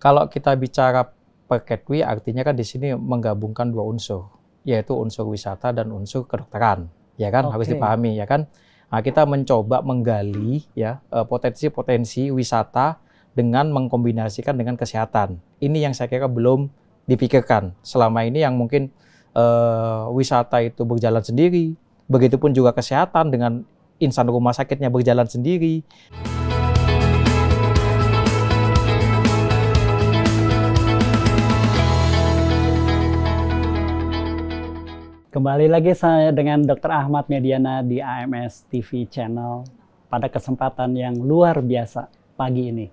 Kalau kita bicara Perketwi, artinya kan di sini menggabungkan dua unsur, yaitu unsur wisata dan unsur kedokteran, ya kan? Harus dipahami, ya kan? Nah, kita mencoba menggali ya potensi-potensi wisata dengan mengkombinasikan dengan kesehatan. Ini yang saya kira belum dipikirkan selama ini, yang mungkin wisata itu berjalan sendiri, begitupun juga kesehatan dengan insan rumah sakitnya berjalan sendiri. Kembali lagi saya dengan Dr. Ahmad Mediana di AMS TV Channel pada kesempatan yang luar biasa pagi ini.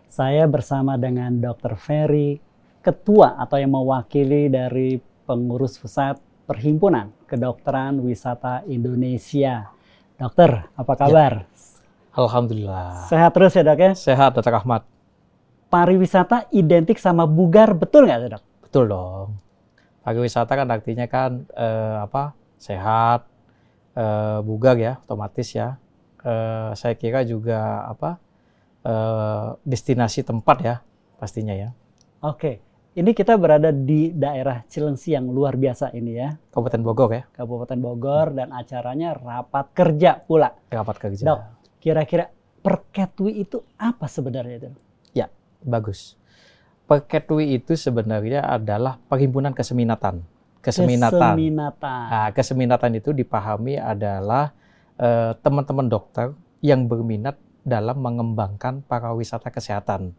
Saya bersama dengan Dr. Ferry, ketua atau yang mewakili dari pengurus pusat Perhimpunan Kedokteran Wisata Indonesia. Dokter, apa kabar? Ya, alhamdulillah. Sehat terus ya dok ya? Sehat, Dr. Ahmad. Pariwisata identik sama bugar, betul nggak dok? Betul dong. Pariwisata kan artinya kan sehat, bugar ya, otomatis ya. Saya kira juga destinasi tempat ya, pastinya ya. Oke, ini kita berada di daerah Cilengsi yang luar biasa ini ya. Kabupaten Bogor ya. Kabupaten Bogor, dan acaranya rapat kerja pula. Rapat kerja. Dok, kira-kira Perketwi itu apa sebenarnya dok? Ya, bagus. Perketwi itu sebenarnya adalah perhimpunan keseminatan. Nah, keseminatan itu dipahami adalah teman-teman dokter yang berminat dalam mengembangkan pariwisata kesehatan.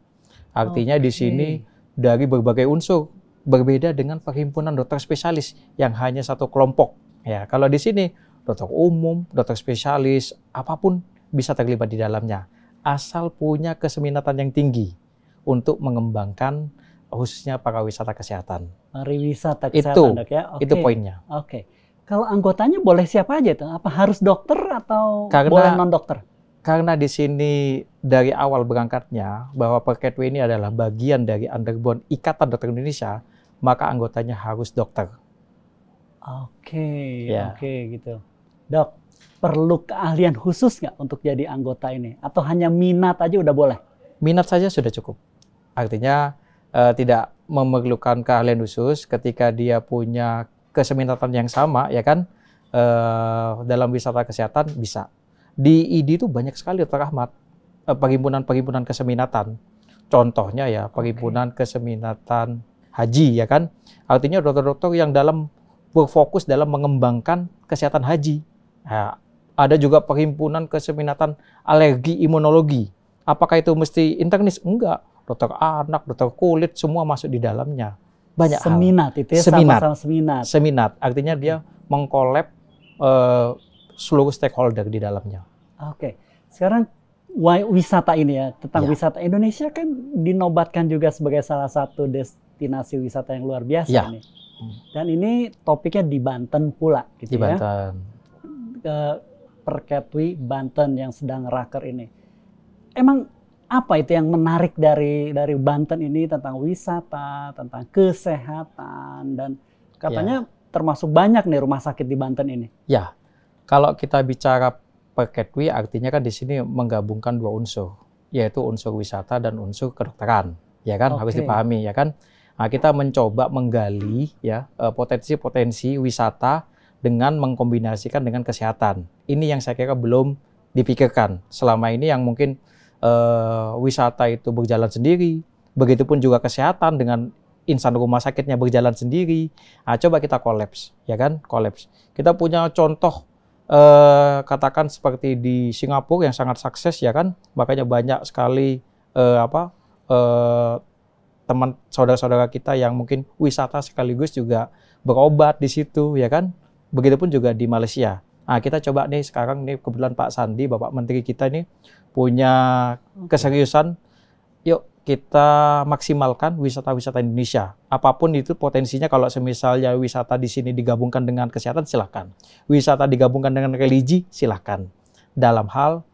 Artinya di sini dari berbagai unsur, berbeda dengan perhimpunan dokter spesialis yang hanya satu kelompok. Ya, kalau di sini dokter umum, dokter spesialis, apapun bisa terlibat di dalamnya, asal punya keseminatan yang tinggi untuk mengembangkan khususnya pariwisata kesehatan. Pariwisata kesehatan dok ya? Itu poinnya. Oke. Kalau anggotanya boleh siapa aja tuh? Apa harus dokter atau boleh non-dokter? Karena di sini dari awal berangkatnya bahwa Perketwi ini adalah bagian dari underbone Ikatan Dokter Indonesia, maka anggotanya harus dokter. Oke gitu. Dok, perlu keahlian khusus nggak untuk jadi anggota ini? Atau hanya minat aja udah boleh? Minat saja sudah cukup. Artinya tidak memerlukan keahlian khusus ketika dia punya keseminatan yang sama, ya kan? Dalam wisata kesehatan bisa. Di ID itu banyak sekali Dr. Ahmad, perhimpunan-perhimpunan keseminatan. Contohnya ya perhimpunan keseminatan haji, ya kan? Artinya dokter-dokter yang berfokus dalam mengembangkan kesehatan haji. Nah, ada juga perhimpunan keseminatan alergi imunologi. Apakah itu mesti internis? Enggak. Dokter anak, dokter kulit, semua masuk di dalamnya. Banyak seminat hal. Itu ya, sama-sama seminat. Seminat, artinya dia mengkolab seluruh stakeholder di dalamnya. Oke, sekarang wisata ini ya, tentang wisata Indonesia kan dinobatkan juga sebagai salah satu destinasi wisata yang luar biasa ini. Dan ini topiknya di Banten pula, gitu di ya. Banten. Perketwi Banten yang sedang raker ini. Emang apa itu yang menarik dari Banten ini tentang wisata, tentang kesehatan, dan katanya termasuk banyak nih rumah sakit di Banten ini. Ya, kalau kita bicara Perketwi artinya kan di sini menggabungkan dua unsur, yaitu unsur wisata dan unsur kedokteran, ya kan? Harus dipahami, ya kan? Nah, kita mencoba menggali ya potensi-potensi wisata dengan mengkombinasikan dengan kesehatan. Ini yang saya kira belum dipikirkan selama ini, yang mungkin wisata itu berjalan sendiri, begitupun juga kesehatan dengan insan rumah sakitnya berjalan sendiri. Nah, coba kita kolaps, ya kan? Kolaps. Kita punya contoh katakan seperti di Singapura yang sangat sukses, ya kan? Makanya banyak sekali teman saudara-saudara kita yang mungkin wisata sekaligus juga berobat di situ, ya kan? Begitupun juga di Malaysia. Nah, kita coba nih sekarang nih kebetulan Pak Sandi, Bapak Menteri kita nih punya keseriusan, yuk kita maksimalkan wisata-wisata Indonesia. Apapun itu potensinya, kalau semisalnya wisata di sini digabungkan dengan kesehatan, silahkan. Wisata digabungkan dengan religi, silahkan. Dalam hal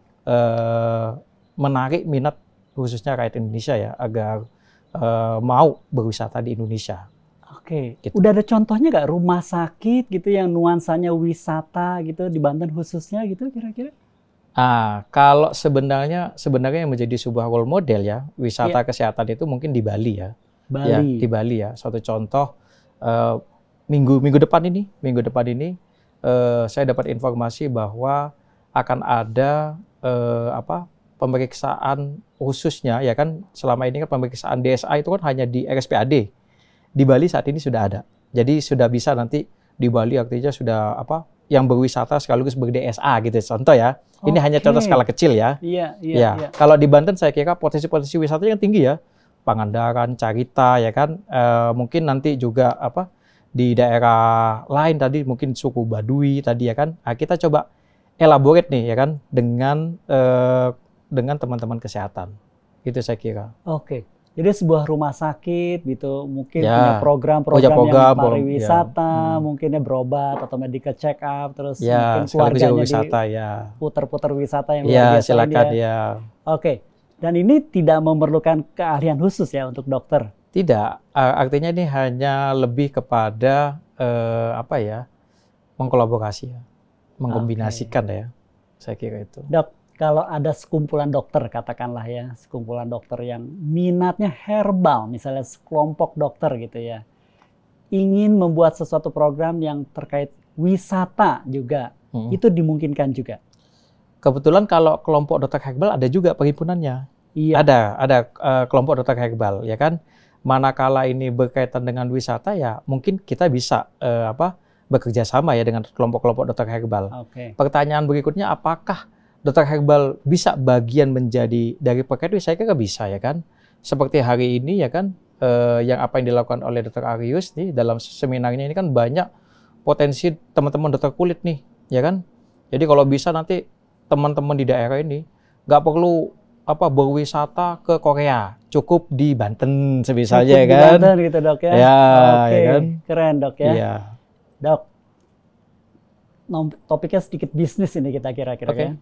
menarik minat khususnya rakyat Indonesia ya, agar mau berwisata di Indonesia. Oke, gitu. Udah ada contohnya nggak rumah sakit gitu yang nuansanya wisata gitu di Banten khususnya gitu kira-kira? Kalau sebenarnya yang menjadi sebuah role model ya, wisata Iya, kesehatan itu mungkin di Bali ya. Ya, Bali. di Bali ya. Suatu contoh eh, minggu depan ini saya dapat informasi bahwa akan ada pemeriksaan khususnya ya kan, selama ini kan pemeriksaan DSA itu kan hanya di RSPAD. Di Bali saat ini sudah ada. Jadi sudah bisa nanti di Bali artinya sudah yang berwisata sekaligus ber-DSA gitu contoh ya. Ini hanya contoh skala Oke. kecil ya. Iya, iya, Ya, iya. kalau di Banten saya kira potensi-potensi wisatanya yang tinggi ya. Pangandaran, Carita ya kan. Mungkin nanti juga di daerah lain tadi mungkin suku Baduy tadi ya kan. Kita coba elaborate nih ya kan dengan teman-teman kesehatan. Itu saya kira. Oke. Jadi sebuah rumah sakit gitu mungkin punya Ya, program-program yang program, ya. pariwisata, mungkinnya berobat atau medical check up, terus Ya, mungkin sekaligus keluarganya wisata ya. diputar-putar wisata yang luar Ya, biasa ini silakan ya. ya. Oke. Dan ini tidak memerlukan keahlian khusus ya untuk dokter. Tidak, artinya ini hanya lebih kepada mengkolaborasi ya, mengkombinasikan ya. Saya kira itu. Dok, kalau ada sekumpulan dokter, katakanlah ya, sekumpulan dokter yang minatnya herbal, misalnya sekelompok dokter gitu ya, ingin membuat sesuatu program yang terkait wisata juga, itu dimungkinkan juga. Kebetulan kalau kelompok dokter herbal ada juga perhimpunannya. Iya. Ada kelompok dokter herbal, ya kan. Manakala ini berkaitan dengan wisata ya, mungkin kita bisa bekerja sama ya dengan kelompok-kelompok dokter herbal. Oke. Pertanyaan berikutnya, apakah dokter herbal bisa bagian menjadi dari Perketwi? Saya kira bisa ya kan. Seperti hari ini ya kan, yang apa yang dilakukan oleh Dr. Arius nih dalam seminarnya ini kan banyak potensi teman-teman dokter kulit nih, ya kan. Jadi kalau bisa nanti teman-teman di daerah ini nggak perlu berwisata ke Korea, cukup di Banten sebisanya ya kan. Di Banten gitu dok ya. Ya, Oke, ya kan. keren dok ya. Iya. Dok, topiknya sedikit bisnis ini kita kira-kira Oke. ya.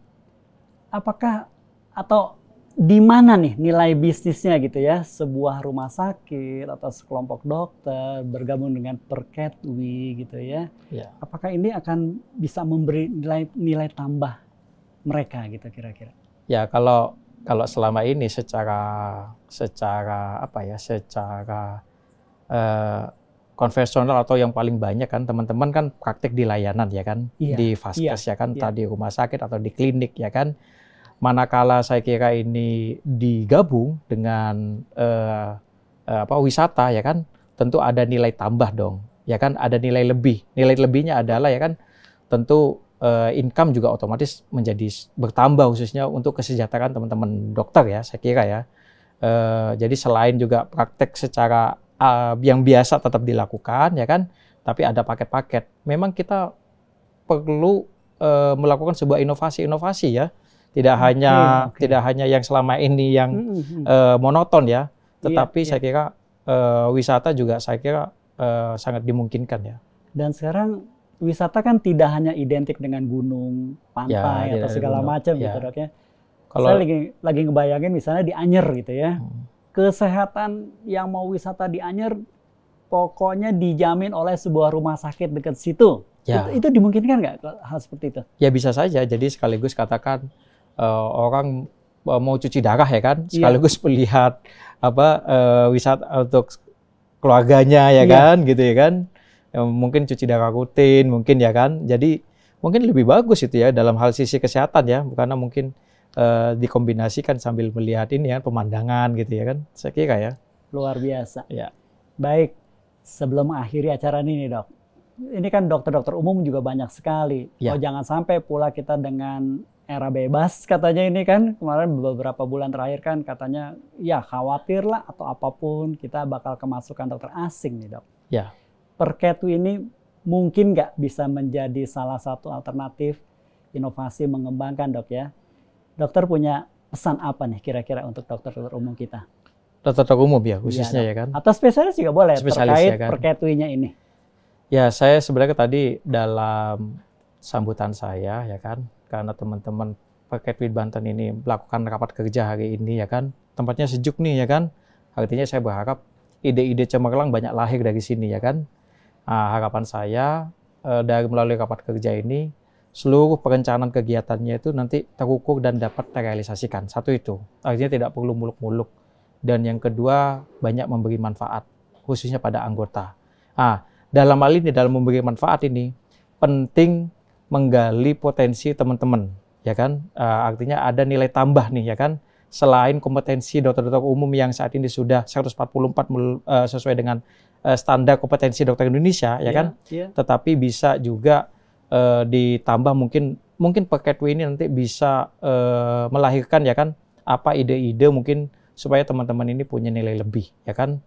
Apakah atau di mana nih nilai bisnisnya gitu ya, sebuah rumah sakit atau sekelompok dokter bergabung dengan Perketwi gitu ya. Ya. Apakah ini akan bisa memberi nilai tambah mereka gitu kira-kira? Ya, kalau selama ini secara konvensional atau yang paling banyak kan teman-teman kan praktik di layanan ya kan, Iya, di vaskes iya, ya kan, iya. tadi rumah sakit atau di klinik ya kan. Manakala saya kira ini digabung dengan wisata ya kan, tentu ada nilai tambah dong, ya kan, ada nilai lebih. Nilai lebihnya adalah ya kan, tentu income juga otomatis menjadi bertambah khususnya untuk kesejahteraan teman-teman dokter ya, saya kira ya. Jadi selain juga praktek secara yang biasa tetap dilakukan ya kan, tapi ada paket-paket. Memang kita perlu melakukan sebuah inovasi ya. Tidak hanya yang selama ini yang monoton ya, tetapi saya kira wisata juga saya kira sangat dimungkinkan ya. Dan sekarang wisata kan tidak hanya identik dengan gunung, pantai Ya, atau segala macam ya. gitu dok ya. Kalau saya lagi ngebayangin misalnya di Anyer gitu ya. Kesehatan yang mau wisata di Anyer pokoknya dijamin oleh sebuah rumah sakit dekat situ. Ya. Itu dimungkinkan nggak hal seperti itu? Ya bisa saja. Jadi sekaligus katakan orang mau cuci darah ya kan, sekaligus melihat wisata untuk keluarganya ya kan, gitu ya kan. Mungkin cuci darah rutin mungkin ya kan. Jadi mungkin lebih bagus itu ya dalam hal sisi kesehatan ya, karena mungkin dikombinasikan sambil melihat ini ya pemandangan gitu ya kan. Saya kira ya. Luar biasa. Ya. Baik, sebelum mengakhiri acara ini nih dok. Ini kan dokter-dokter umum juga banyak sekali. Ya. Oh jangan sampai pula kita dengan era bebas katanya ini kan, kemarin beberapa bulan terakhir kan katanya ya khawatir lah atau apapun kita bakal kemasukan dokter asing nih dok. Ya. Perketwi ini mungkin nggak bisa menjadi salah satu alternatif inovasi mengembangkan dok ya. Dokter punya pesan apa nih kira-kira untuk dokter-dokter umum kita? Dokter umum ya khususnya ya kan. Atau spesialis juga boleh terkait ya kan? Perketwinya ini. Ya saya sebenarnya tadi dalam sambutan saya ya kan, karena teman-teman Perketwi Banten ini melakukan rapat kerja hari ini ya kan, tempatnya sejuk nih ya kan. Artinya saya berharap ide-ide cemerlang banyak lahir dari sini ya kan. Harapan saya dari melalui rapat kerja ini seluruh perencanaan kegiatannya itu nanti terukur dan dapat terrealisasikan. Satu itu, artinya tidak perlu muluk-muluk. Dan yang kedua, banyak memberi manfaat, khususnya pada anggota. Nah, dalam hal ini, dalam memberi manfaat ini, penting menggali potensi teman-teman, ya kan? Artinya ada nilai tambah nih, ya kan? Selain kompetensi dokter-dokter umum yang saat ini sudah 144 sesuai dengan standar kompetensi dokter Indonesia, ya kan? Tetapi bisa juga ditambah mungkin Perketwi ini nanti bisa melahirkan, ya kan, apa ide-ide mungkin supaya teman-teman ini punya nilai lebih, ya kan?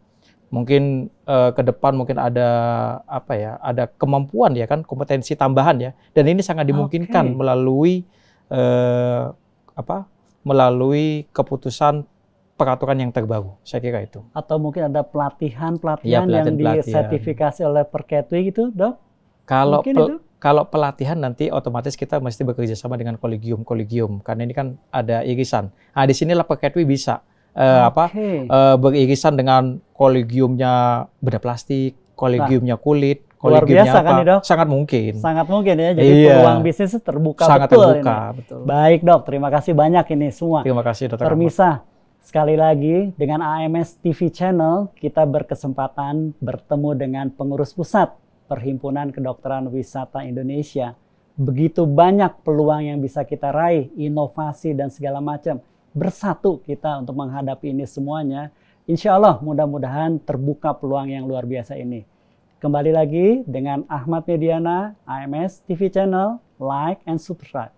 Mungkin ke depan mungkin ada apa ya, ada kemampuan, ya kan, kompetensi tambahan, ya. Dan ini sangat dimungkinkan melalui melalui keputusan peraturan yang terbaru, saya kira itu. Atau mungkin ada pelatihan yang disertifikasi oleh Perketwi gitu, Dok? Kalau pelatihan nanti otomatis kita mesti bekerja sama dengan kolegium, karena ini kan ada irisan. Nah, di sinilah Perketwi bisa beririsan dengan kolegiumnya bedah plastik, kolegiumnya kulit, kolegiumnya biasa, kan, nih, Dok? Sangat mungkin. Sangat mungkin, ya. Jadi peluang bisnis terbuka sangat betul. Terbuka, ini. Betul. Baik, Dok. Terima kasih banyak ini semua. Terima kasih, Dr. Permisa, sekali lagi dengan AMS TV Channel kita berkesempatan bertemu dengan pengurus pusat Perhimpunan Kedokteran Wisata Indonesia. Begitu banyak peluang yang bisa kita raih, inovasi dan segala macam. Bersatu kita untuk menghadapi ini semuanya. Insya Allah mudah-mudahan terbuka peluang yang luar biasa ini. Kembali lagi dengan Ahmad Mediana, AMS TV Channel, like and subscribe.